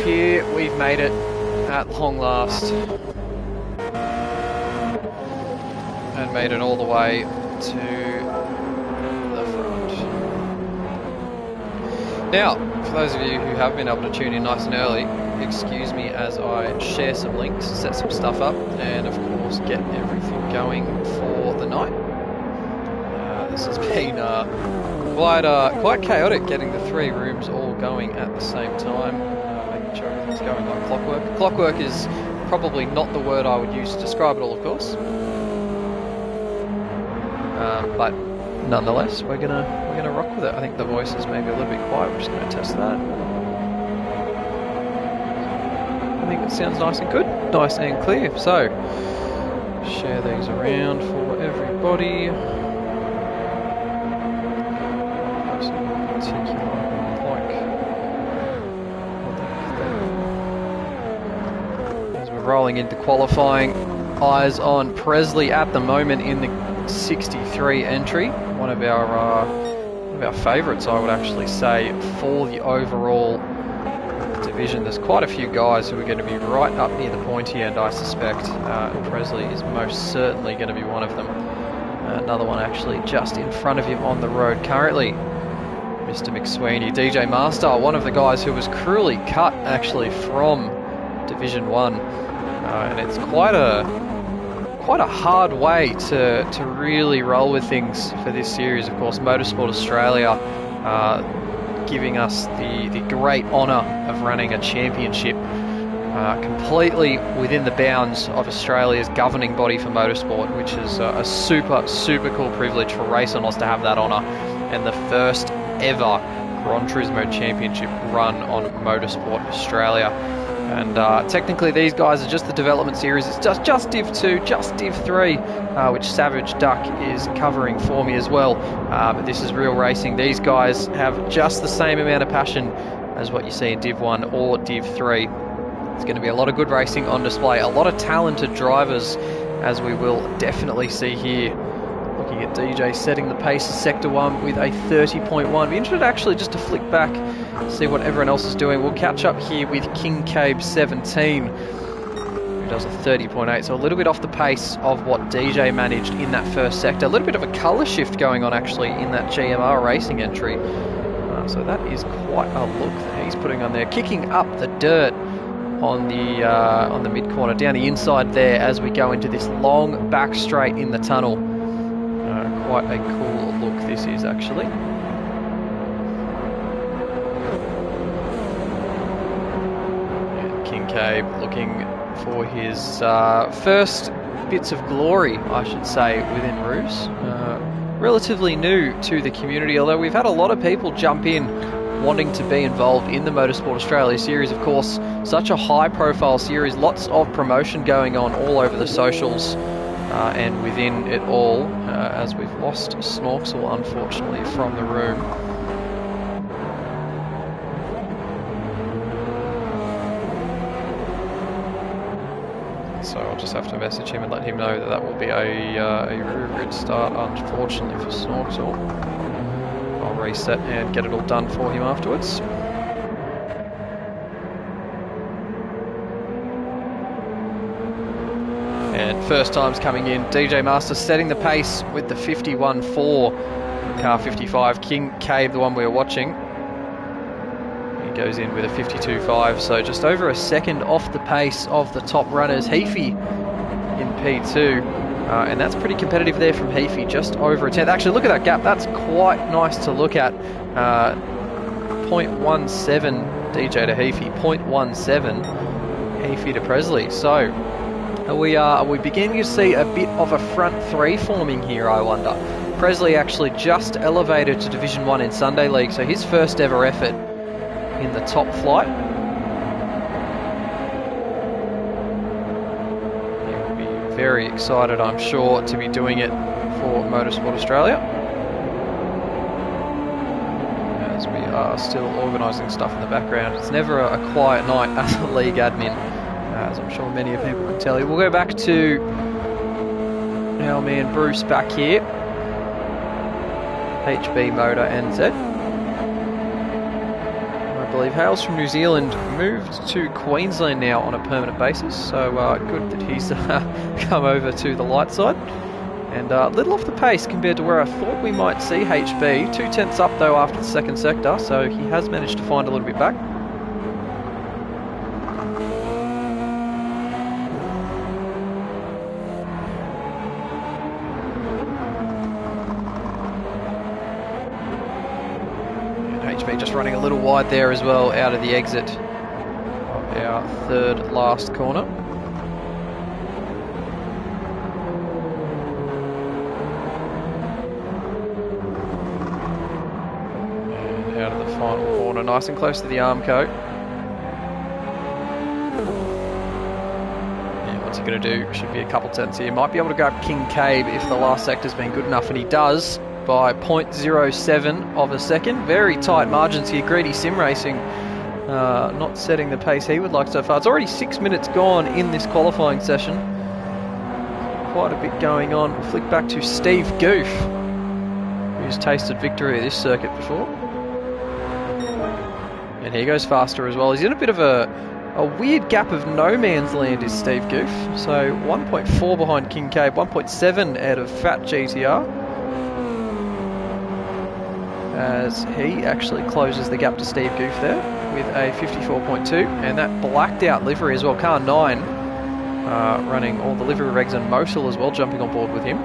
here. We've made it at long last. And made it all the way to the front. Now, for those of you who have been able to tune in nice and early, excuse me as I share some links, set some stuff up, and of course get everything going for the night. This has been quite chaotic, getting the 3 rooms all going at the same time, making sure everything's going like clockwork. Clockwork is probably not the word I would use to describe it all, of course. But nonetheless, we're gonna rock with it. I think the voice is maybe a little bit quiet. We're just gonna test that. I think it sounds nice and good, nice and clear. So share these around for everybody. As we're rolling into qualifying, eyes on Presley at the moment in the 63 entry, one of our favourites, I would actually say, for the overall division. There's quite a few guys who are going to be right up near the pointy end, I suspect. Presley is most certainly going to be one of them. Another one actually just in front of him on the road currently, Mr. McSweeney. DJ Master, one of the guys who was cruelly cut actually from Division 1, and it's quite a hard way to really roll with things for this series. Of course, Motorsport Australia giving us the great honour of running a championship completely within the bounds of Australia's governing body for motorsport, which is a super cool privilege for Race On Oz to have that honour, and the first ever Gran Turismo Championship run on Motorsport Australia. And technically these guys are just the development series. It's just Div 2, just Div 3, which Savage Duck is covering for me as well. But this is real racing. These guys have just the same amount of passion as what you see in Div 1 or Div 3. It's going to be a lot of good racing on display, a lot of talented drivers, as we will definitely see here. Looking at DJ setting the pace in Sector 1 with a 30.1. Be interested actually just to flick back, see what everyone else is doing. We'll catch up here with King Cabe 17, who does a 30.8, so a little bit off the pace of what DJ managed in that first sector. A little bit of a colour shift going on actually in that GMR racing entry. So that is quite a look that he's putting on there. Kicking up the dirt on the mid corner, down the inside there as we go into this long back straight in the tunnel. Quite a cool look this is actually. And King Cabe looking for his first bits of glory, I should say, within Rooz. Relatively new to the community, although we've had a lot of people jump in wanting to be involved in the Motorsport Australia series. Of course, such a high profile series, lots of promotion going on all over the socials. And within it all, as we've lost Snorksel unfortunately from the room. So I'll just have to message him and let him know that that will be a rear start, unfortunately for Snorksel. I'll reset and get it all done for him afterwards. And first times coming in, DJ Master setting the pace with the 51.4, car 55. King Cabe, the one we were watching, he goes in with a 52.5, so just over a second off the pace of the top runners. Heafy in P2, and that's pretty competitive there from Heafy, just over a 10th. Actually, look at that gap, that's quite nice to look at. 0.17 DJ to Heafy, 0.17 Heafy to Presley. So are we beginning to see a bit of a front three forming here, I wonder? Presley actually just elevated to Division 1 in Sunday League, so his first ever effort in the top flight. He will be very excited, I'm sure, to be doing it for Motorsport Australia, as we are still organising stuff in the background. It's never a quiet night as a league admin, as I'm sure many of people can tell you. We'll go back to our man Bruce back here. HB Motor NZ. believe, hails from New Zealand, moved to Queensland now on a permanent basis. So good that he's come over to the light side. And a little off the pace compared to where I thought we might see HB. 2/10 up though after the second sector, so he has managed to find a little bit back. Just running a little wide there as well out of the exit of our third last corner. And out of the final corner, nice and close to the Armco. And what's he going to do? Should be a couple tenths here. Might be able to grab Kincaid if the last sector's been good enough, and he does. By 0.07 of a second. Very tight margins here. Greedy Sim Racing not setting the pace he would like so far. It's already 6 minutes gone in this qualifying session. Quite a bit going on. We'll flick back to Steve Goof, who's tasted victory at this circuit before. And he goes faster as well. He's in a bit of a weird gap of no man's land is Steve Goof. So 1.4 behind Kincaid, 1.7 out of Fat GTR. As he actually closes the gap to Steve Goof there with a 54.2, and that blacked out livery as well. Car 9 running all the livery regs and Motul as well, jumping on board with him.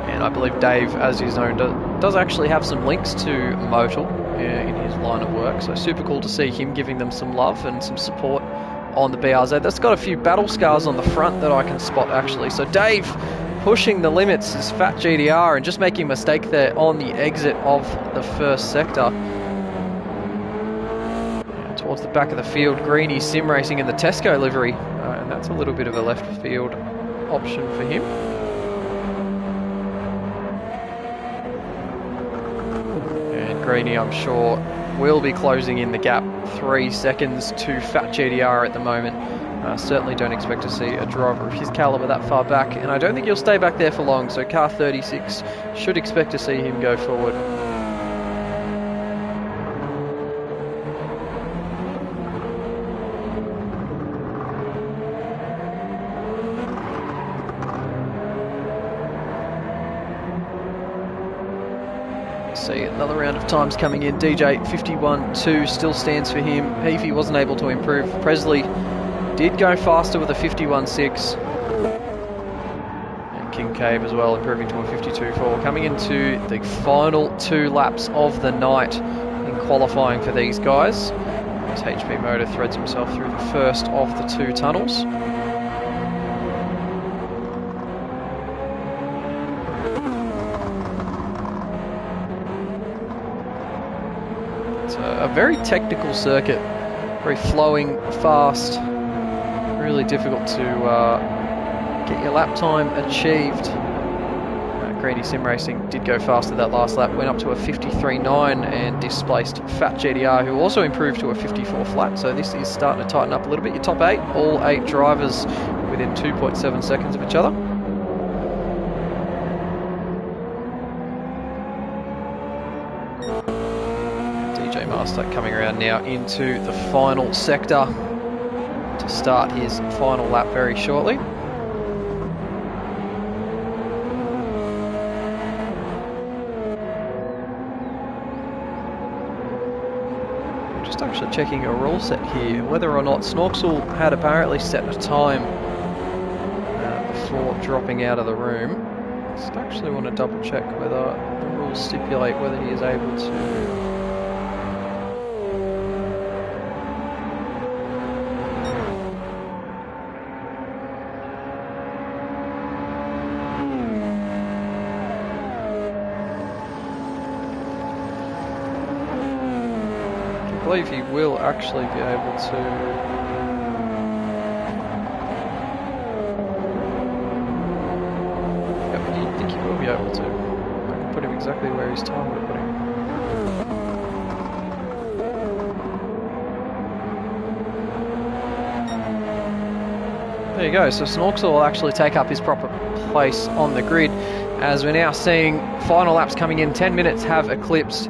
And I believe Dave, as he's known, does actually have some links to Motul in his line of work, so super cool to see him giving them some love and some support on the BRZ. That's got a few battle scars on the front that I can spot actually. So Dave pushing the limits is Fat GDR and just making a mistake there on the exit of the first sector. And towards the back of the field, Greeny Sim Racing in the Tesco livery, and that's a little bit of a left field option for him. And Greeny, I'm sure, will be closing in the gap. 3 seconds to Fat GDR at the moment. Certainly don't expect to see a driver of his calibre that far back, and I don't think he'll stay back there for long, so car 36 should expect to see him go forward. See another round of times coming in. DJ 51.2 still stands for him. Heafy wasn't able to improve. Presley did go faster with a 51.6. And Kincaid as well, improving to a 52.4. Coming into the final 2 laps of the night in qualifying for these guys. As HP Motor threads himself through the first of the 2 tunnels. It's a very technical circuit. Very flowing, fast. Really difficult to get your lap time achieved. Greedy Sim Racing did go faster that last lap, went up to a 53.9 and displaced Fat GDR, who also improved to a 54 flat. So this is starting to tighten up a little bit. Your top 8, all 8 drivers within 2.7 seconds of each other. DJ Master coming around now into the final sector to start his final lap very shortly. Just actually checking a rule set here, whether or not Snorksel had apparently set a time before dropping out of the room. Just actually want to double check whether the rules stipulate whether he is able to I believe he will actually be able to. Yep, I think he will be able to. I can put him exactly where his time would put him. There you go, so Snorksel will actually take up his proper place on the grid, as we're now seeing final laps coming in. 10 minutes have eclipsed.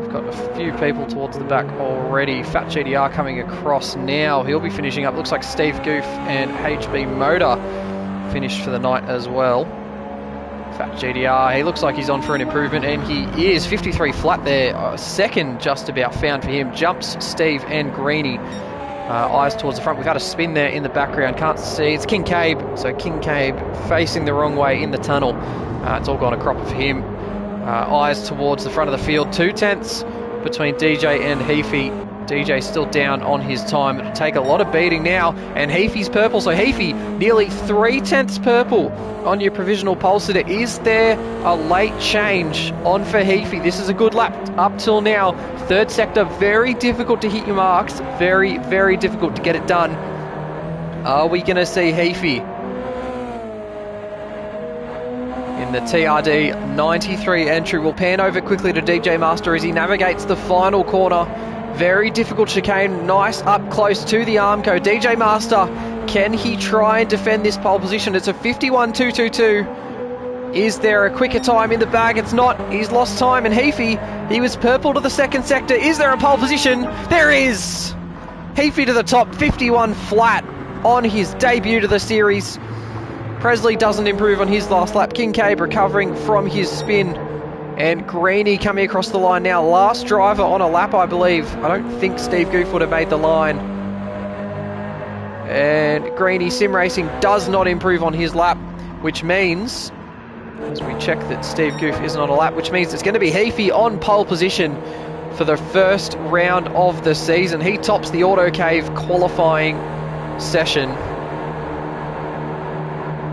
we've got a few people towards the back already. Fat GDR coming across now. He'll be finishing up. Looks like Steve Goof and HB Motor finished for the night as well. Fat GDR, he looks like he's on for an improvement, and he is. 53 flat there. Second just about found for him. Jumps Steve and Greeny. Eyes towards the front. We've had a spin there in the background. Can't see. It's Kincaid. So Kincaid facing the wrong way in the tunnel. It's all gone a cropper for him. Eyes towards the front of the field. 2/10 between DJ and Heafy. DJ still down on his time. It'll take a lot of beating now. And Heafy's purple. So Heafy nearly 3/10 purple on your provisional pole sitter. Is there a late change on for Heafy? This is a good lap up till now. Third sector, very difficult to hit your marks. Very, very difficult to get it done. Are we going to see Heafy in the TRD 93 entry? We'll pan over quickly to DJ Master as he navigates the final corner. Very difficult chicane, nice up close to the Armco. DJ Master, can he try and defend this pole position? It's a 51.222. Is there a quicker time in the bag? It's not. He's lost time, and Heafy, he was purple to the second sector. Is there a pole position? There is! Heafy to the top, 51 flat on his debut to the series. Presley doesn't improve on his last lap. Kincaid recovering from his spin. And Greeny coming across the line now. Last driver on a lap, I believe. I don't think Steve Goof would have made the line. And Greeny Sim Racing does not improve on his lap, which means, as we check that Steve Goof isn't on a lap, which means it's going to be Heafy on pole position for the first round of the season. He tops the Auto Cave qualifying session.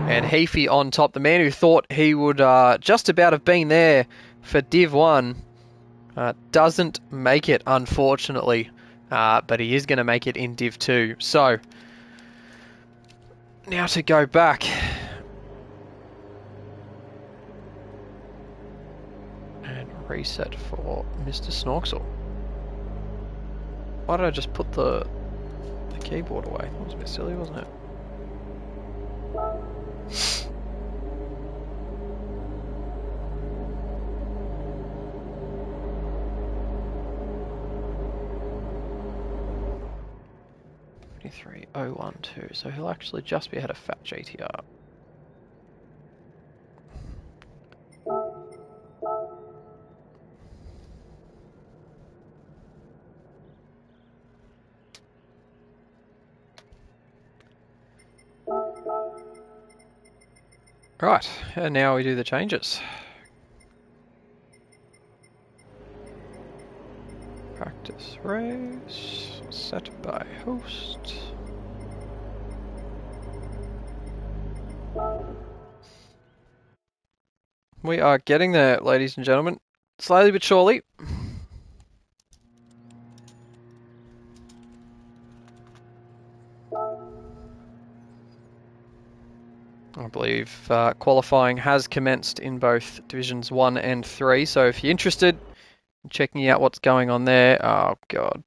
And Heafy on top, the man who thought he would just about have been there for Div 1, doesn't make it, unfortunately, but he is going to make it in Div 2. So, now to go back and reset for Mr. Snorksel. Why did I just put the keyboard away? That was a bit silly, wasn't it? .3012, so he'll actually just be ahead of Fat GTR. Right, and now we do the changes. Practice race, set by host. We are getting there, ladies and gentlemen. Slowly but surely. I believe qualifying has commenced in both Divisions 1 and 3, so if you're interested in checking out what's going on there, oh god.